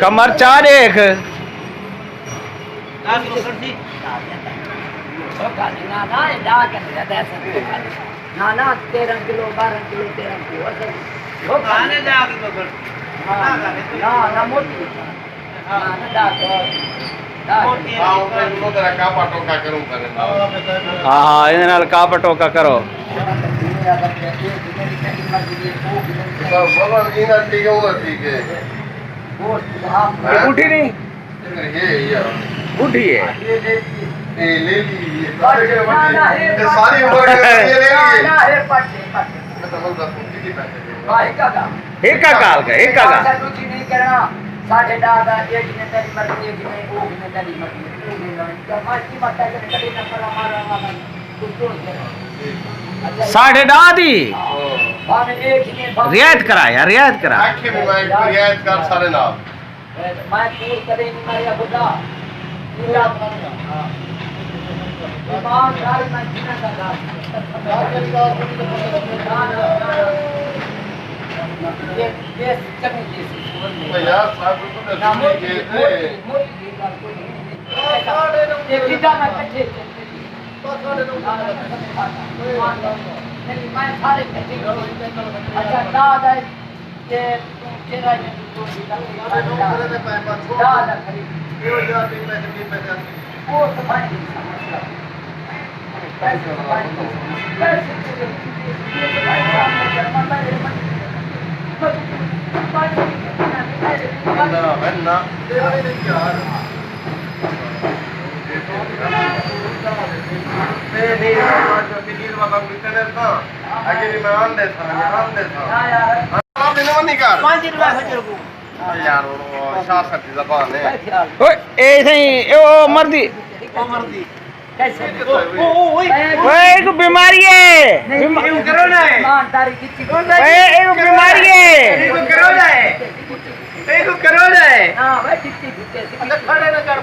कमर चा देख ना 13 किलो 12 किलो 13 किलो ना मोटी हाँ इन नाल कापा टोका करो बूढ़ी नहीं बूढ़ी है सारी उम्र एक काल का एक का नहीं करना साढ़े दादा एक ने तेरी मर्जी एक ने वो ने तेरी मर्जी तू ने तो माची माता के कड़ी न पर हमारा तू कौन करे साढ़े दादी भाने एक ने रियायत करा यार रियायत करा आंखें में मैं रियायत कर सारे नाम मैं पूर करे नहीं मारिया खुदा पूरा हां ईमान दाल में जीना का ये चकनी जैसी यार साहब तो ये ये सीधा मैं कच्चे मैं सारे कच्चे अच्छा दादा ये तेरा ये तो दादा खरीद वो सफाई एक बीमारी है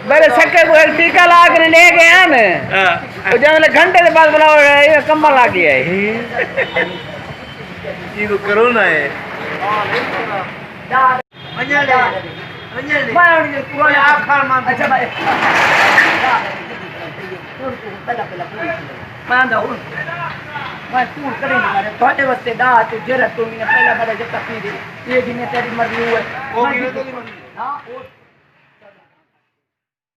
मेरे सक्के को एक टीका ला कर ले गए हैं ना जब घंटे के बाद बोला ये कम्बल ला गया है ये तो कोरोना है मैं तू करे मारे थोड़े वास्ते दा तू जरा तू ने पहला मेरा जब तक ये दिन तेरी मर्जी हुए हां